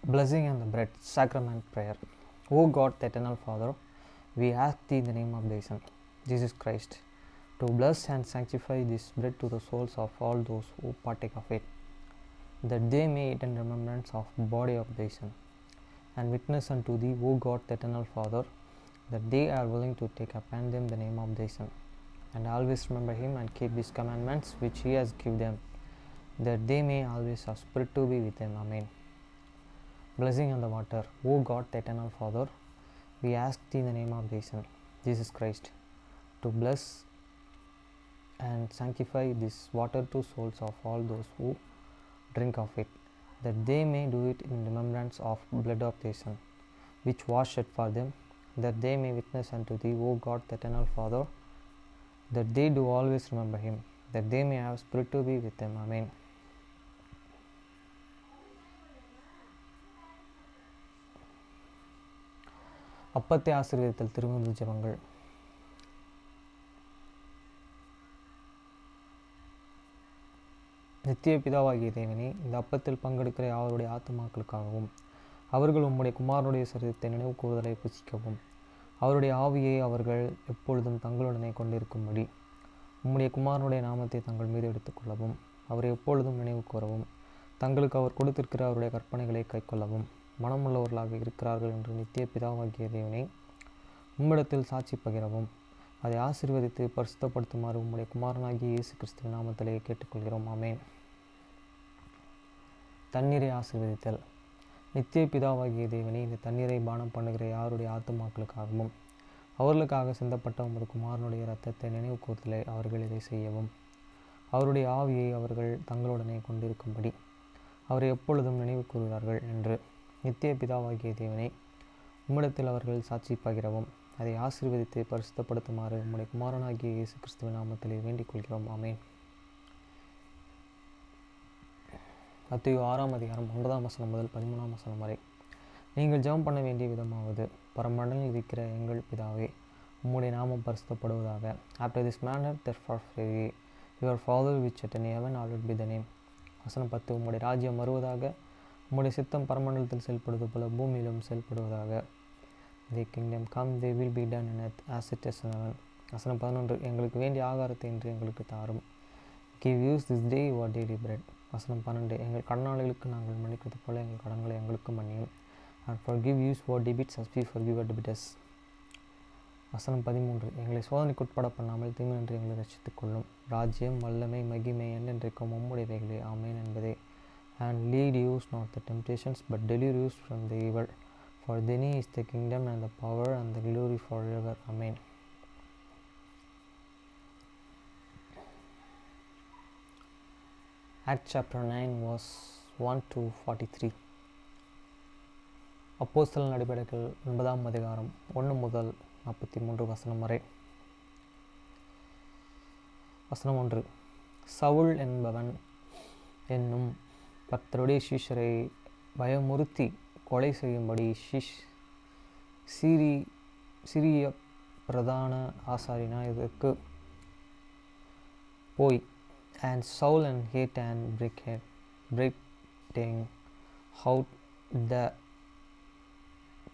Blessing and the bread, sacrament prayer. O God, the eternal Father, we ask thee in the name of thy Son, Jesus Christ, to bless and sanctify this bread to the souls of all those who partake of it, that they may eat in remembrance of the body of thy Son, and witness unto thee, O God, the eternal Father, that they are willing to take upon them the name of thy Son, and always remember him and keep his commandments which he has given them, that they may always have spirit to be with them. Amen. Blessing on the water. O God, the eternal Father, we ask thee in the name of thy Son, Jesus Christ, to bless and sanctify this water to souls of all those who drink of it, that they may do it in remembrance of the blood of thy Son, which was shed for them, that they may witness unto thee, O God, the eternal Father, that they do always remember him, that they may have spirit to be with them. Amen. அப்பத்தை ஆசீர்வதித்தல் திருவிருந்து ஜெபங்கள். நித்திய பிதாவாகிய தேவனே, இந்த அப்பத்தில் பங்கெடுக்கிற அவருடைய ஆத்துமாக்களுக்காகவும் அவர்கள் உம்முடைய குமாரனுடைய சரீரத்தை நினைவு கூறுதலை புசிக்கவும் அவருடைய ஆவியை அவர்கள் எப்பொழுதும் தங்களுடனே கொண்டிருக்கும்படி உம்முடைய குமாரனுடைய நாமத்தை தங்கள் மீது எடுத்துக்கொள்ளவும் அவரை எப்பொழுதும் நினைவு கூறவும் தங்களுக்கு அவர் கொடுத்திருக்கிற அவருடைய கற்பனைகளை கைக்கொள்ளவும் மனமுள்ளவர்களாக இருக்கிறார்கள் என்று நித்திய பிதாவாகிய தேவனை உம்மிடத்தில் சாட்சி பகிரவும் அதை ஆசீர்வதித்து பரிசுத்தப்படுத்துமாறு உம்முடைய குமாரனாகிய இயேசு கிறிஸ்துவின் நாமத்திலே கேட்டுக்கொள்கிறோம். ஆமென். தண்ணீரை ஆசீர்வதித்தல். நித்திய பிதாவாகிய தேவனை, இந்த தண்ணீரை பானம் பண்ணுகிற யாருடைய ஆத்துமாக்களுக்காகவும் அவர்களுக்காக சிந்தப்பட்ட உமது குமாரனுடைய இரத்தத்தை நினைவு கூர்தலை அவர்கள் இதை செய்யவும் அவருடைய ஆவியை அவர்கள் தங்களுடனே கொண்டிருக்கும்படி அவரை எப்பொழுதும் நினைவு கூறுகிறார்கள் என்று நித்திய பிதாவாகிய தேவனை உம்மிடத்தில் அவர்கள் சாட்சி பகிரவும் அதை ஆசீர்வதித்து பரிசுத்தப்படுத்துமாறு உம்முடைய குமாரனாகிய இயேசு கிறிஸ்துவின் நாமத்திலே வேண்டிக் கொள்கிறோம். ஆமென். மத்தேயு 6 அதிகாரம் 9 வசனம் முதல் 13 வசனம் வரை. நீங்கள் ஜெபம் பண்ண வேண்டிய விதமாவது, பரமண்டலில் இருக்கிற எங்கள் பிதாவே, உம்முடைய நாமம் பரிசுத்தப்படுவதாக. After this manner therefore pray, your Father which art in heaven, hallowed be thy name. வசனம் 10. உம்முடைய ராஜ்யம் வருவதாக, உம்முடைய சித்தம் பரமண்டலத்தில் செயல்படுவது போல பூமியிலும் செயல்படுவதாக. தி kingdom come, they will be done in earth as it is in heaven. வசனம் 11. எங்களுக்கு வேண்டிய ஆகாரத்தை இன்று எங்களுக்கு தாரும். Give us this day our daily bread. வசனம் 12. எங்கள் கடனாளிகளுக்கு நாங்கள் மன்னிக்கிறது போல எங்கள் கடன்களை எங்களுக்கு மன்னியும். And forgive us our debts as we forgive our debtors. வசனம் 13. எங்களை சோதனைக்குட்பட பண்ணாமல் தீமையின்றி எங்களை ரட்சித்துக் கொள்ளும். ராஜ்யம், வல்லமை, மகிமை என்றென்றைக்கும் உம்முடையவைகளே. ஆமென் என்பதே. And lead us not the temptations, but deliver us from the evil. For thine is the kingdom and the power and the glory forever. Amen. Acts chapter 9 verse 1 to 43. அப்போஸ்தலர் நடபடிகள் 9 அதிகாரம் 1 முதல் 43 வசனம் வரை. வசனம் 1. சவுல் என்பவன் என்னும் கர்த்தருடைய சீஷரை பயமுறுத்தி கொலை செய்யும்படி சிறிய பிரதான ஆசாரியனாயருக்கு போய் and Saul and hate and breaking out the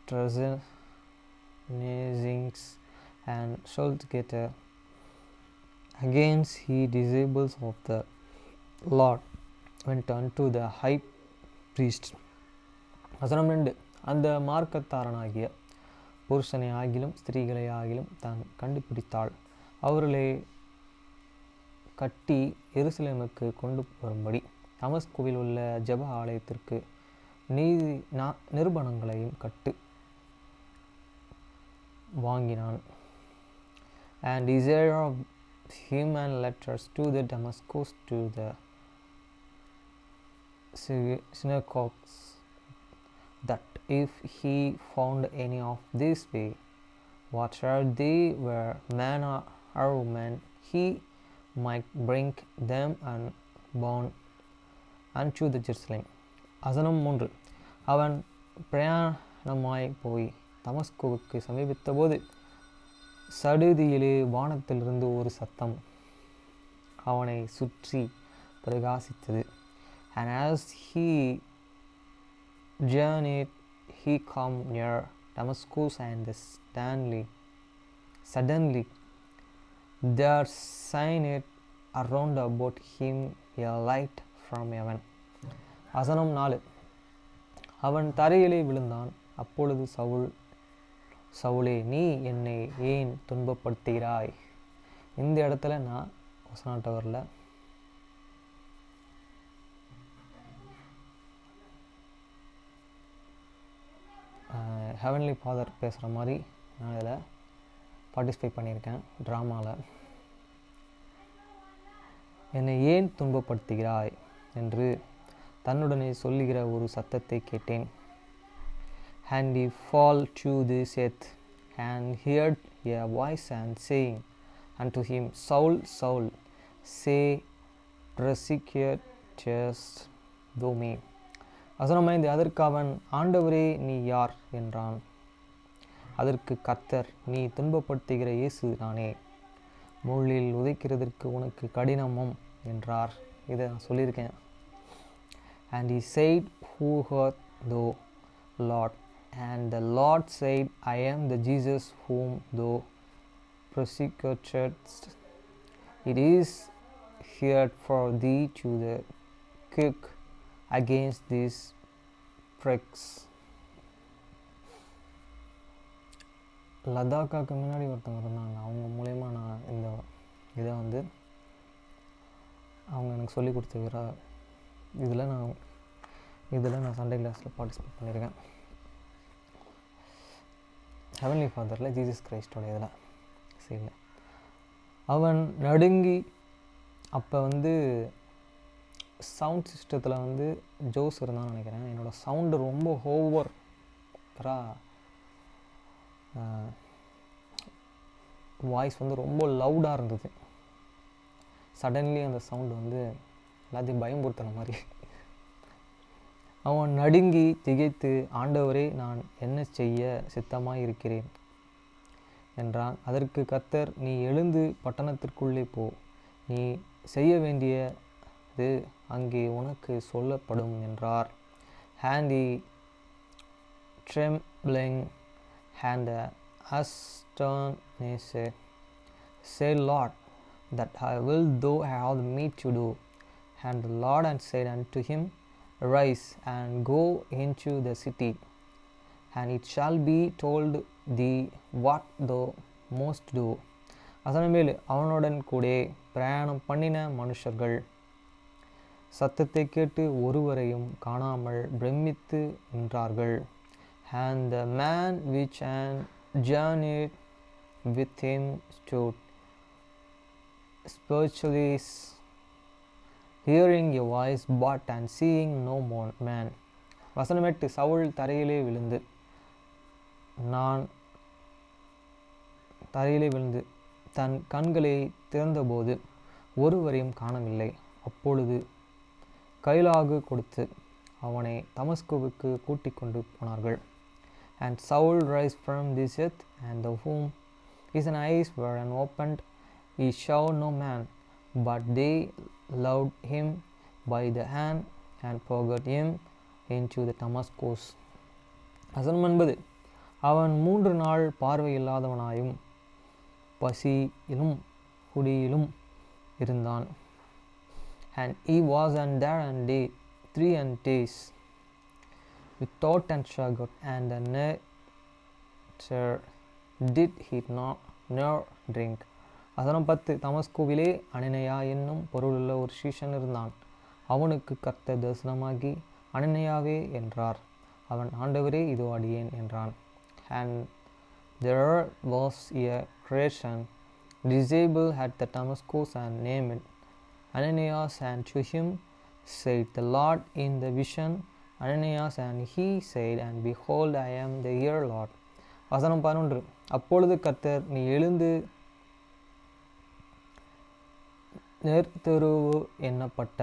treasonings and shalt get against he disciples of the Lord went unto the high priest. வசனம் 2. அந்த மார்க்கத்தாரனாகிய புருஷனை ஆகிலும் ஸ்திரீகளை ஆகிலும் தான் கண்டுபிடித்தாள் அவர்களை கட்டி எருசலேமுக்கு கொண்டு வரும்படி தமஸ்குவில் உள்ள ஜெப ஆலயத்திற்கு நிருபணங்களையும் கட்டு வாங்கினான். And desire of him and letters to the Damascus to the synagogues, that if he found any of this way, whatever they were, man or woman, he might bring them and bound unto the Jerusalem. வசனம் 3. அவன் பிரயாணமாய் போய் தமஸ்குவுக்கு சமீபித்த போது சடுதியிலே வானத்திலிருந்து ஒரு சத்தம் அவனை சுற்றி பிரகாசித்தது. And as he journeyed he come near Damascus, and suddenly there shined around about him a light from heaven. வசனம் 4. அவன் தரையிலே விழுந்தான். அப்பொழுது சவுலே, நீ என்னை ஏன் துன்பப்படுத்துகிறாய்? இந்த இடத்துல நான் வசனம் டவரில் ஹெவன்லி ஃபாதர் பேசுகிற மாதிரி நான் இதில் பார்ட்டிசிபேட் பண்ணியிருக்கேன் ட்ராமாவில். என்னை ஏன் துன்பப்படுத்துகிறாய் என்று தன்னுடனே சொல்லுகிற ஒரு சத்தத்தை கேட்டேன். And he fall to this earth, and heard a voice and saying unto him, Saul, Saul, say persecutest thou me? வசனம் 5. அதற்கு அவன், ஆண்டவரே நீ யார் என்றான். அதற்கு கர்த்தர், நீ துன்பப்படுத்துகிற இயேசு நானே, முள்ளில் உதைக்கிறதற்கு உனக்கு கடினமும் என்றார். இதை நான் சொல்லியிருக்கேன். And he said, Who art thou, Lord? And the Lord said, I am the Jesus whom thou persecutest. It is here for thee to the kick against these pricks. லதாக்காவுக்கு முன்னாடி ஒருத்தவங்க இருந்தாங்க. அவங்க மூலயமா நான் இந்த இதை வந்து அவங்க எனக்கு சொல்லி கொடுத்துக்கிற இதில் நான் சண்டே கிளாஸில் பார்ட்டிசிபேட் பண்ணியிருக்கேன். ஹெவன்லி ஃபாதரில் ஜீசஸ் கிரைஸ்டோட இதில் சீனில் அவன் நடுங்கி, அப்போ வந்து சவுண்ட் சிஸ்டத்தில் வந்து ஜோஸ் இருந்தான்னு நினைக்கிறேன். என்னோடய சவுண்டு ரொம்ப வாய்ஸ் வந்து ரொம்ப லவுடாக இருந்தது. சடன்லி அந்த சவுண்டு வந்து எல்லாத்தையும் பயம்படுத்துகிற மாதிரி. அவன் நடுங்கி திகைத்து, ஆண்டவரே நான் என்ன செய்ய சித்தமாய் இருக்கிறேன் என்றான். அதற்கு கர்த்தர், நீ எழுந்து பட்டணத்திற்குள்ளே போ, நீ செய்ய வேண்டியது அங்கே உனக்கு சொல்லப்படும் என்றார். And he trembling and astonished said, Lord, that I will thou have me to do. And the Lord and said unto him, Arise and go into the city, and it shall be told thee what thou must do. அதன்மேல் அவனுடன் கூட பிரயாணம் பண்ணின மனுஷர்கள் சத்தத்தை கேட்டு ஒருவரையும் காணாமல் பிரமித்து நின்றார்கள். And the man which had journeyed with him stood speechless, hearing a voice but and seeing no man. வசனம் 8. சவுல் தரையிலே விழுந்து தன் கண்களை திறந்தபோது ஒருவரையும் காணவில்லை. அப்பொழுது கைலாகு கொடுத்து அவனை தமஸ்குவுக்கு கூட்டிக் கொண்டு போனார்கள். And Saul rise from this earth, and the whom his eyes were opened, he saw no man, but they loved him by the hand and forgot him into the Damascus. வசனம் 9. அவன் 3 நாள் பார்வையில்லாதவனாயும் பசியிலும் குடியிலும் இருந்தான். And he was there and day 3 days without and struggled, and the nature did he not nor drink. வசனம் 10. தமஸ்குவிலே அனனியா என்னும் பொருளுள்ள ஒரு சீஷன் இருந்தான். அவனுக்கு கர்த்தர் தரிசனமாகி, அனனியாவே என்றார். அவன், ஆண்டவரே இதோ அடியேன் என்றான். And there was a Christian disabled at the Damascus, and named Ananias, and to him said the Lord in the vision, Ananias, and he said, and behold, I am the here Lord. வசனம் 11. அப்பொழுது கர்த்தர், நீ எழுந்து நேர்த்தெருவு எண்ணப்பட்ட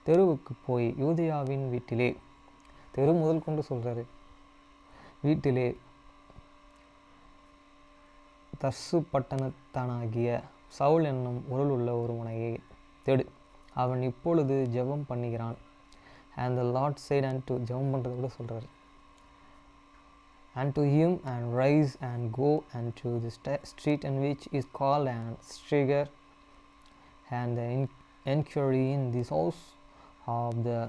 தெருவுக்கு போய் யூதேயாவின் வீட்டிலே, தெரு முதல் கொண்டு சொல்கிறாரு, வீட்டிலே தர்சு பட்டணத்தானாகிய சவுல் என்னும் உருள் உள்ள ஒருவனையை தேடு, அவன் இப்பொழுது ஜெபம் பண்ணுகிறான். And the Lord said unto ஜெபம் பண்ணுறது கூட சொல்கிறார், unto him, and rise and go unto the street in which is called and Straight, and the inquiry in this house of the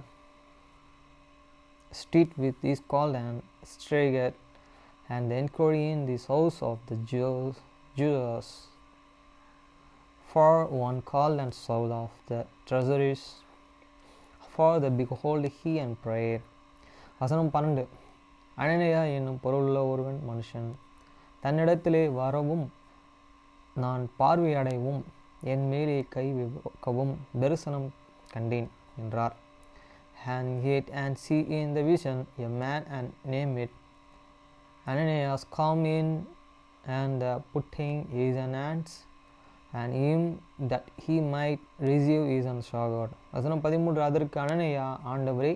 street which is called and Straight, and the inquiry in this house of the Jews, for one called and Saul of the treasuries, for the behold he and prayer. வசனம் 12. அனனியா என்னும் பொருளுள்ள ஒருவன் மனுஷன் தன்னிடத்திலே வரவும் நான் பார்வையடைவும் என் மேலே கை வைக்கவும் தரிசனம் கண்டேன் என்றார். And yet and see in the vision a man and name it Ananias come in, and putting his hands and him that he might receive his unshagod. வசனம் 13. அதற்கு அனனியா, ஆண்டவரே,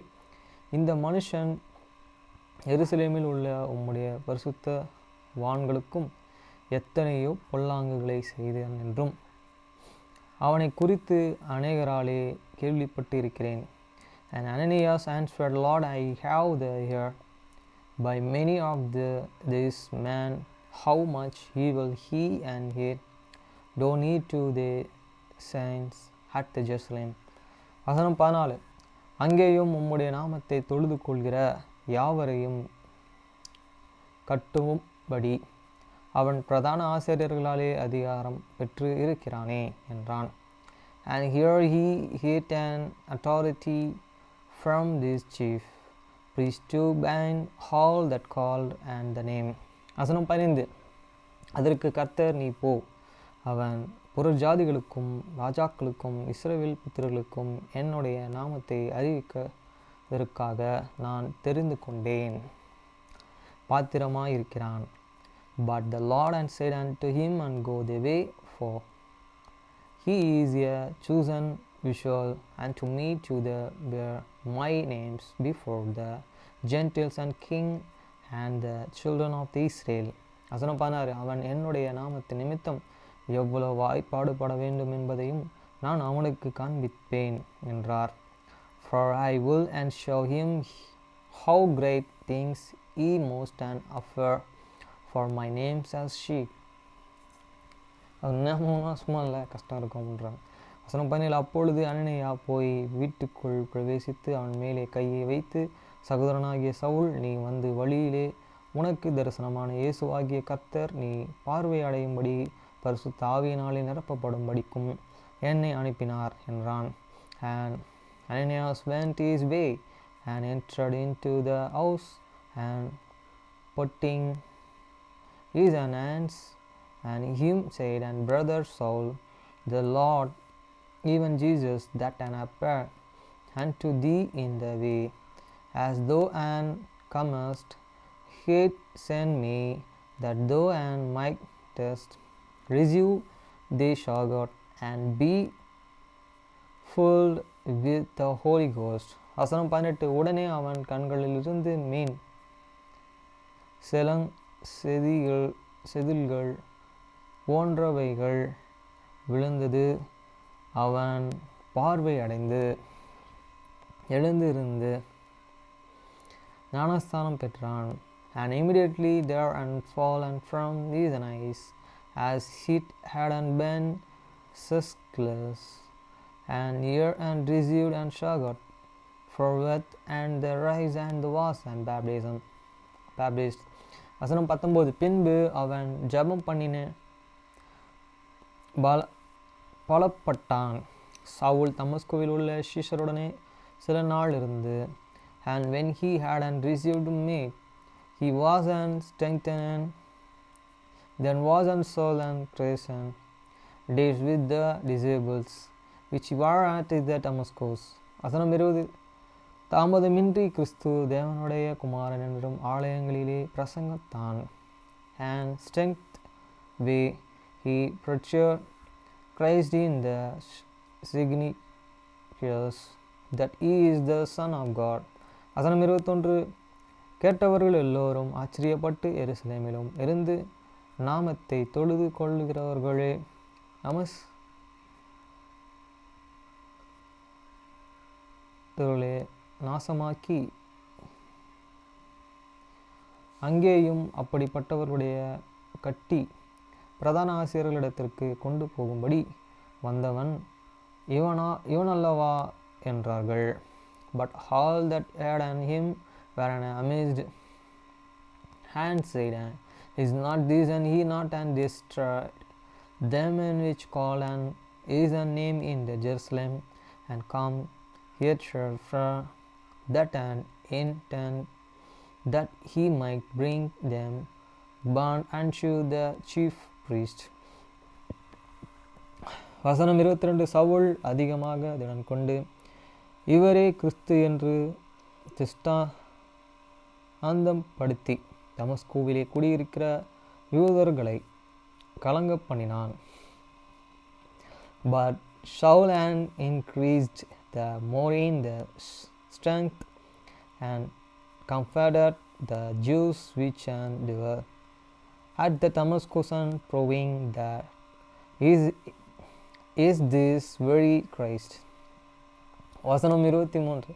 இந்த மனுஷன் எருசலேமில் உள்ள உம்முடைய பரிசுத்த வான்களுக்கும் எத்தனையோ பொல்லாங்குகளை செய்தான் என்றும் அவனை குறித்து அநேகராலே கேள்விப்பட்டு இருக்கிறேன். And Ananias answered, Lord, I have heard by many of this man how much evil he and yet do need to the saints at the Jerusalem. வசனம் 14. அங்கேயும் உம்முடைய நாமத்தை தொழுது கொள்கிற யாவரையும் கட்டும்படி அவன் பிரதான ஆசிரியர்களாலே அதிகாரம் பெற்று இருக்கிறானே என்றான். And here he had an authority from this chief priest to bind all that called and the name. வசனம் 15. அதற்கு கர்த்தர், நீ போ, அவன் புறஜாதிகளுக்கும் ராஜாக்களுக்கும் இஸ்ரவேல் புத்திரர்களுக்கும் என்னுடைய நாமத்தை அறிவிப்பதற்காக நான் தெரிந்து கொண்டேன் பாத்திரமாயிருக்கிறான். But the Lord and said unto him, and go the way, for he is a chosen visual unto me to bear my names before the Gentiles and king and the children of the Israel. வசனம் 16. அவன் என்னுடைய நாமத்து நிமித்தம் எவ்வளவு பாடுபட வேண்டும் என்பதையும் நான் அவனுக்கு காண்பிப்பேன் என்றார். For I will and show him how great things he must and offer for my name as she. அது நேரமாக சும்மா இல்லை, கஷ்டம் இருக்கும் அப்படின்றாங்க. வசனம் 17. அப்பொழுது அனனியா போய் வீட்டுக்குள் பிரவேசித்து அவன் மேலே கையை வைத்து, சகோதரனாகிய சவுல், நீ வந்து வழியிலே உனக்கு தரிசனமான இயேசுவாகிய கர்த்தர் நீ பார்வை அடையும்படி பரிசுத்த ஆவியினாலே நிரப்பப்படும்படிக்கும் என்னை அனுப்பினார் என்றான். And Ananias went his way and entered into the house, and putting his hands and him said, and brother Saul, the Lord, even Jesus, that an appeared unto thee in the way, as thou and comest, he sent me, that thou and mightest receive the Shagat and be filled with the Holy Ghost. வசனம் 18. உடனே அவன் கண்களிலிருந்து மீன் செதில்கள் போன்றவைகள் விழுந்தது. அவன் பார்வை அடைந்து எழுந்திருந்து ஞானஸ்தானம் பெற்றான். And immediately there and fallen from his eyes as it hadn't been suspicious, and ear and received and shagot forthwith, and the rise and the was and baptized. வசனம் 19. பின்பு அவன் ஜெபம் பண்ணின பலப்பட்டான். சவுல் தமஸ்குவில் உள்ள சீஷருடனே சில நாள் இருந்து. And when he had and received meat, he was and strengthened. Then was and Saul and Christian days with the disciples which were at the Damascus. வசனம் 20. தாமதமின்றி கிறிஸ்து தேவனுடைய குமாரன் என்றும் ஆலயங்களிலே பிரசங்கத்தான். And strength way he preached Christ in the signatures that he is the Son of God. வசனம் 21. கேட்டவர்கள் எல்லோரும் ஆச்சரியப்பட்டு எருசலேமிலும் இருந்து நாமத்தை தொழுது கொள்ளுகிறவர்களே நாசமாக்கி அங்கேயும் அப்படிப்பட்டவர்களுடைய கட்டி பிரதான ஆசிரியர்களிடத்திற்கு கொண்டு போகும்படி வந்தவன் இவனல்லவா என்றார்கள். But all that heard on him were amazed and said, Is not this and he not and destroyed them in which call and is a name in the Jerusalem and come hither from that and intent that he might bring them bound unto the chief priest. வசனம் 22. சவுல் அதிகமாக திடன் கொண்டு இவரே கிறிஸ்து என்று திஷ்டாந்தப்படுத்தி தமஸ்கூவிலே குடியிருக்கிற யூதர்களை கலங்க பண்ணினான். But Saul and increased the more in the strength and comforted the Jews which and were at the Damascus, proving that is this very Christ. வசனம் 23.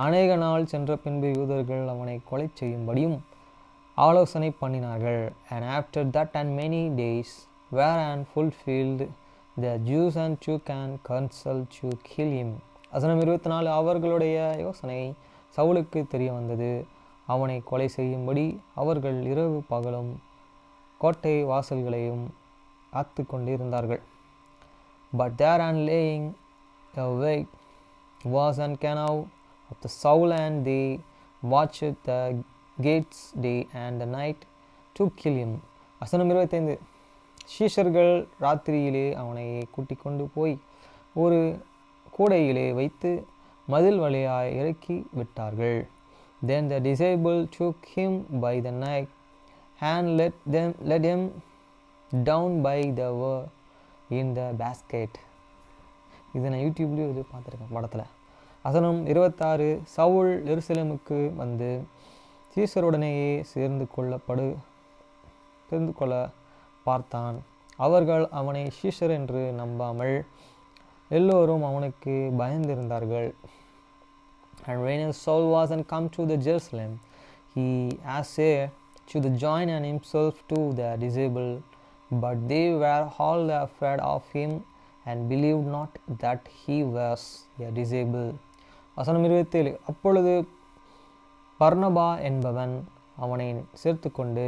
அநேக நாள் சென்ற பின்பு யூதர்கள் அவனை கொலை செய்யும்படியும் ஆலோசனை பண்ணினார்கள். And after that and many days were and fulfilled, the Jews and took and counsel to kill him. வசனம் 24. அவர்களுடைய யோசனை சவுலுக்கு தெரிய வந்தது. அவனை கொலை செய்யும்படி அவர்கள் இரவு பகலும் கோட்டை வாசல்களையும் காத்து கொண்டிருந்தார்கள். But there and laying awake was an canoe of the Saul, and they watched the gates day and the night to kill him. வசனம் 25. சீஷர்கள் ராத்திரியிலே அவனை கூட்டிக் கொண்டு போய் ஒரு கூடையிலே வைத்து மதில் வழியாய் இறக்கி விட்டார்கள். Then the disciples took him by the neck and let him down by the word in the basket. இதை நான் யூடியூப்லேயும் இது பார்த்துருக்கேன் படத்தில். வசனம் 26. சவுல் எருசலேமுக்கு வந்து சீசருடனேயே சேர்ந்து கொள்ள பார்த்தான். அவர்கள் அவனை சீஷர் என்று நம்பாமல் எல்லோரும் அவனுக்கு பயந்திருந்தார்கள். And when Saul was come to the Jerusalem, he essayed to join himself to the disciples, but they were all afraid of him and believed not that he was a disciple. வசனம் 27. அப்பொழுது பர்னபா என்பவன் அவனை சேர்த்து கொண்டு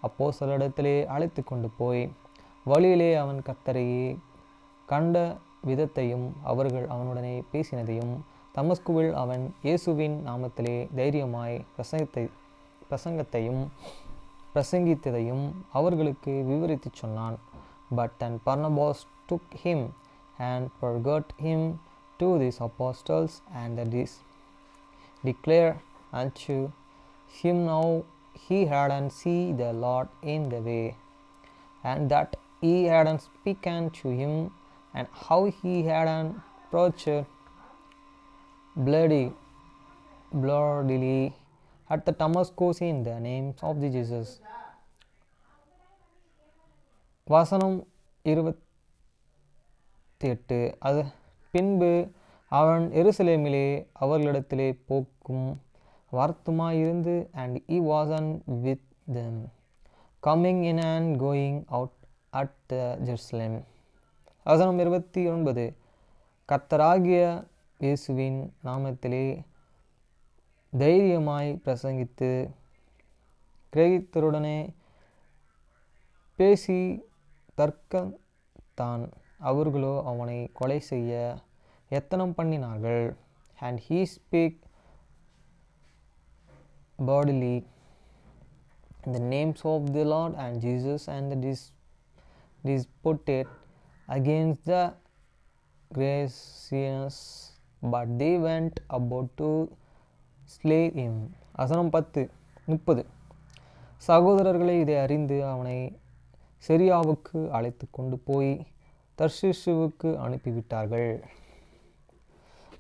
அப்போஸ்தலரிடத்திலே அழைத்து கொண்டு போய் வழியிலே அவன் கர்த்தரையே கண்ட விதத்தையும் அவர்கள் அவனுடனே பேசினதையும் தமஸ்குவில் அவன் இயேசுவின் நாமத்திலே தைரியமாய் பிரசங்கித்ததையும் அவர்களுக்கு விவரித்து சொன்னான். But then Barnabas took him and forgot him to these apostles, and that is declared unto him now he had and see the Lord in the way, and that he had and spoken to him, and how he had and approached bloodily at the Damascus in the name of the Jesus. வசனம் 28. அது பின்பு அவன் எருசலேமிலே அவர்களிடத்திலே போக்கும் வார்த்துமாயிருந்து and he wasn't with them, coming in and going out at the Jerusalem. வசனம் 29. கர்த்தராகிய இயேசுவின் நாமத்திலே தைரியமாய் பிரசங்கித்து கிரேக்கருடனே பேசி தர்க்கத்தான். அவர்களோ அவனை கொலை செய்ய எத்தனம் பண்ணினார்கள். And he spake boldly in the names of the Lord and Jesus, and disputed against the Grecians, but they went about to slay him. வசனம் 30. சகோதரர்களை இதை அறிந்து அவனை சிரியாவுக்கு அழைத்து கொண்டு போய் தர்ஷீசுவுக்கு அனுப்பிவிட்டார்கள்.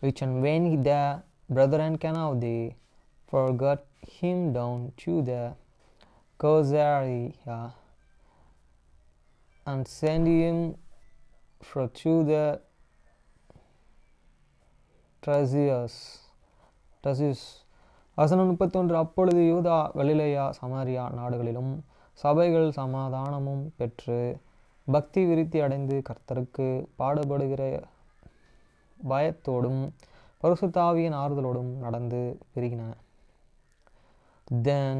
Which and when the brethren came out, they forgot him down to the Caesarea and sent him through the Tracias டசிஸ். வசனம் 31. அப்பொழுது யூதா, கலிலேயா, சமாரியா நாடுகளிலும் சபைகள் சமாதானமும் பெற்று பக்தி விருத்தி அடைந்து கர்த்தருக்கு பாடுபடுகிற பயத்தோடும் பரிசுத்த ஆவியின் ஆறுதலோடும் நடந்து பெருகின. Then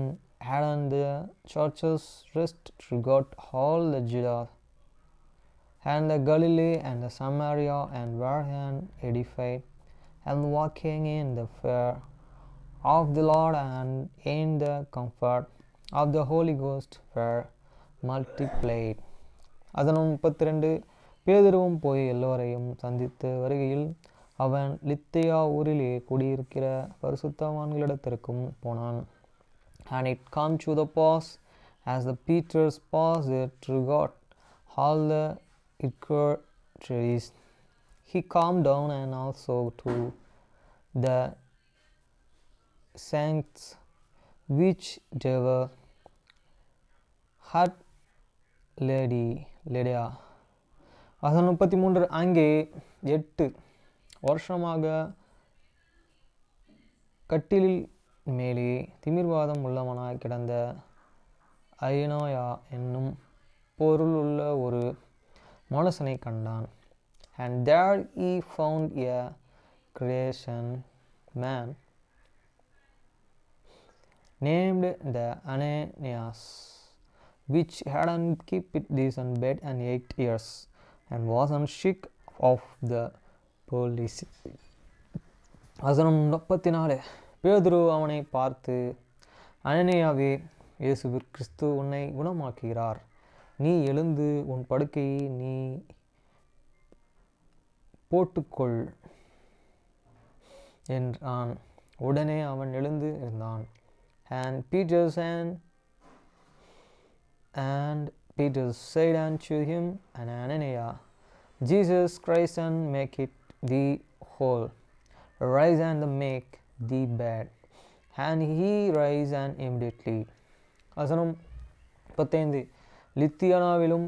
had the churches rest throughout all the Judah and the Galilee and the Samaria, and were edified, and walking in the fear of the Lord and in the comfort of the Holy Ghost were multiplied. அதனும் 32. பேதுருவும் போய் எல்லோரையும் சந்தித்து வருகையில் அவன் லித்தியா ஊரிலே குடியிருக்கிற பரிசுத்தவான்களிடத்திற்கும் போனான். And it come to the pass, as the Peter's passed throughout all the trees, he calmed down and also to the saints which they were had Lydia. வசனம் 33. அங்கே 8 வருஷமாக கட்டிலில் மேலே திமிர்வாதம் உள்ளவனாய் கிடந்த ஐனோயா என்னும் பொருள் உள்ள ஒரு மனுஷனை கண்டான். And there he found a Cretan man named the Ananias, which had kept decent bed and 8 years, and was sick of the police. வசனம் 34. பேதுரு அவனை பார்த்து, அனனியாவே, இயேசு கிறிஸ்து உன்னை குணமாக்குகிறார். நீ எழுந்து உன் படுக்கையை நீ போட்டுக்கொள் என்றான். உடனே அவன் எழுந்து இருந்தான். And Peter said unto him, Ananias, Jesus Christ and make it thee whole. Rise and make thee bed. And he rise and immediately. வசனம் 35. லித்தியானாவிலும்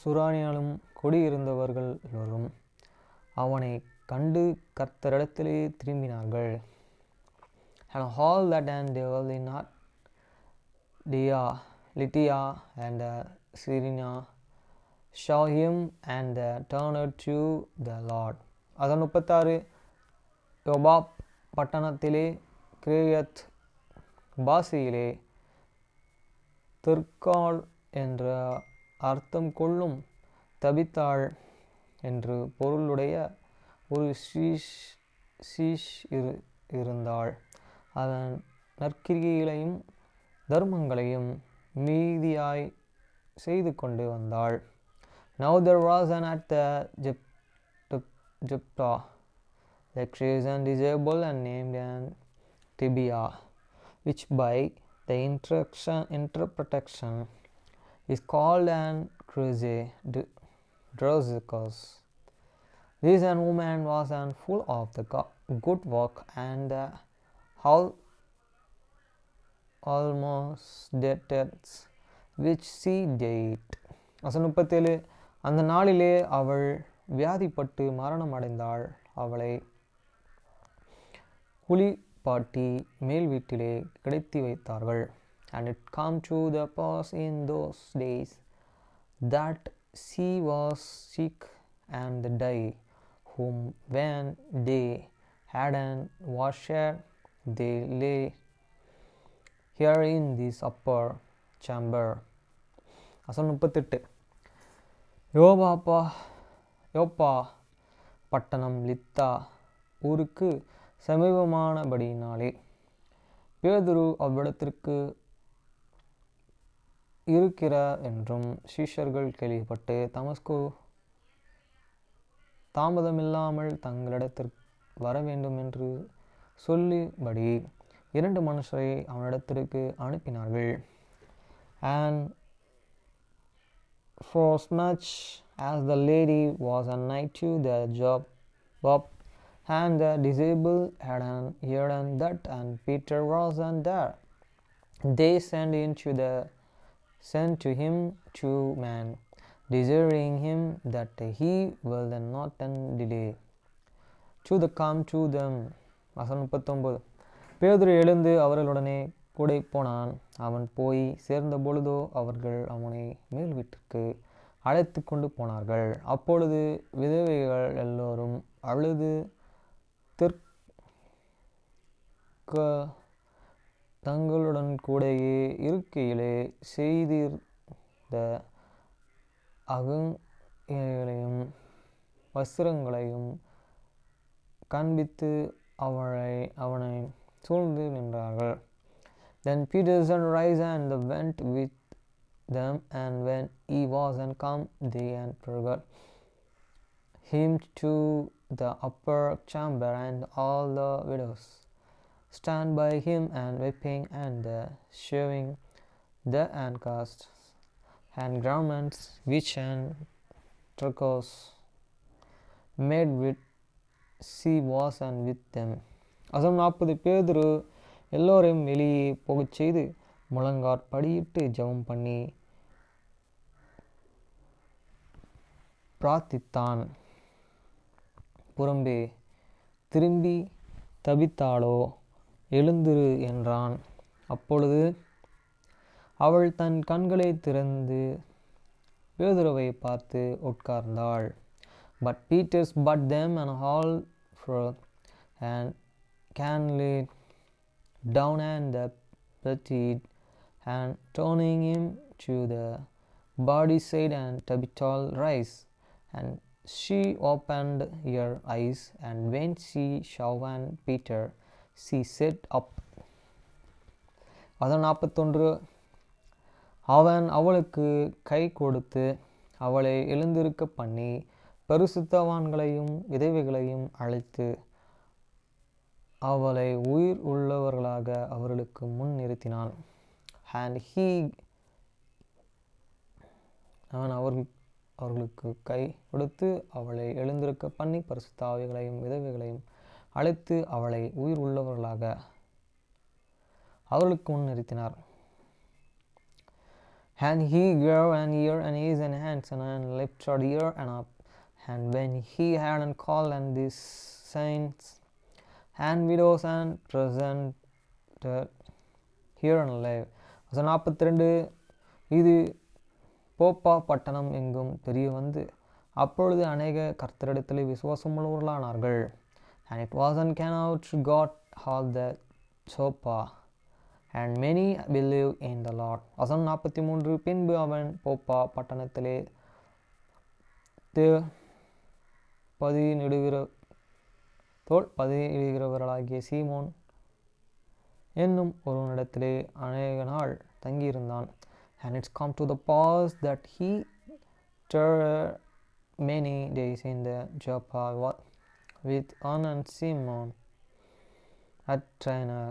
சுரானியாலும் குடியிருந்தவர்கள் எல்லோரும் அவனை கண்டு கர்த்தரிடத்திலே திரும்பினார்கள். And all that and they were in Lydia and Syria saw him and turned to the Lord. அதன் 36. யோபாப் பட்டணத்திலே கிரேயத் பாசியிலே தெற்காள் என்ற அர்த்தம் கொள்ளும் தபித்தாள் என்று பொருளுடைய ஒரு சீஷ் இருந்தாள். அதன் நற்கிரிகளையும் தர்மங்களையும் மீதியாய் செய்து கொண்டு வந்தாள். Now there was at the Jepta the Cretan disabled and named Tibia, which by the interpretation is called an Drosicus. This woman was full of the good work and almost debts which she did. வசனம் 37. அந்த நாளிலே அவள் வியாதிப்பட்டு மரணம் அடைந்தாள். அவளை குளிப்பாட்டி மேல் வீட்டிலே கிடத்தி வைத்தார்கள். And it come to the pass in those days that she was sick and died, whom when they had washed, they lay here in this upper chamber. வசனம் 38. யோப்பா பட்டணம் லித்தா ஊருக்கு சமீபமானபடியினாலே பேதுரு அவ்விடத்திற்கு இருக்கிறார் என்றும் சீஷர்கள் கேள்விப்பட்டு தமஸ்கு தாமதமில்லாமல் தங்களிடத்திற்கு வர வேண்டும் என்று சொல்லிபடி 2 மனுஷரை அவனிடத்திற்கு அனுப்பினார்கள். And forasmuch as the lady was nigh to the job, and the disabled had heard that and Peter was there, they sent to him 2 men, desiring him that he will not delay to the come to them. வசனம் 39. பேதுரு எழுந்து அவர்களுடனே கூட போனான். அவன் போய் சேர்ந்த பொழுதோ அவர்கள் அவனை மேல் வீட்டிற்கு அழைத்து கொண்டு போனார்கள். அப்பொழுது விதவைகள் எல்லோரும் அழுது தங்களுடன் கூடயே இருக்கையிலே செய்திருந்த அகங்களையும் வஸ்திரங்களையும் காண்பித்து அவனை சூழ்ந்து நின்றார்கள். Then Peter rose and went with them, and when he was come, they entered him to the upper chamber, and all the widows stand by him, and weeping, and shaving the handcast and garments which Antiochus made with she was and with them. வசனம் 40. பேதுரு எல்லோரையும் வெளியே போகச் செய்து முழங்காற்படியிட்டு ஜெபம் பண்ணி பிரார்த்தித்தான். புறம்பே திரும்பி தபித்தாளோ எழுந்திரு என்றான். அப்பொழுது அவள் தன் கண்களை திறந்து பேதுருவை பார்த்து உட்கார்ந்தாள். But Peter spat them and all forth and candled down and pitied, and turning him to the body said, and Tabitha rise. And she opened her eyes, and when she saw Peter, she sat up. வசனம் 41. அவன் அவளுக்கு கை கொடுத்து அவளை எழுந்திருக்க பண்ணி பரிசுத்தவான்களையும் விதவைகளையும் அழைத்து அவளை உயிர் உள்ளவர்களாக அவர்களுக்கு முன் நிறுத்தினான். அவன் அவர்களுக்கு கை கொடுத்து அவளை எழுந்திருக்க பண்ணி பரிசுத்த ஆவிகளையும் விதவைகளையும் அழைத்து அவளை உயிர் உள்ளவர்களாக அவர்களுக்கு முன் நிறுத்தினார். And he gave an ear and eyes and hands and lifted ear and up. And when he had called and these saints and widows and presented here and alive. 42. இது போப்பா பட்டணம் எங்கும் தெரிய வந்து அப்பொழுது அநேக கர்த்தரிடத்திலே விசுவாசமுள்ளவர்களானார்கள். And it was in Cana which God called the Joppa, and many believed in the Lord. வசனம் 43. பின்பு அவன் போப்பா பட்டணத்திலே பதியிடுகிறவர்களாகிய சீமோன் என்னும் ஒருவனிடத்திலே அநேக நாள் தங்கியிருந்தான். And it's come to the pass that he tarried many days in the Joppa with Anna and Simon a trainer.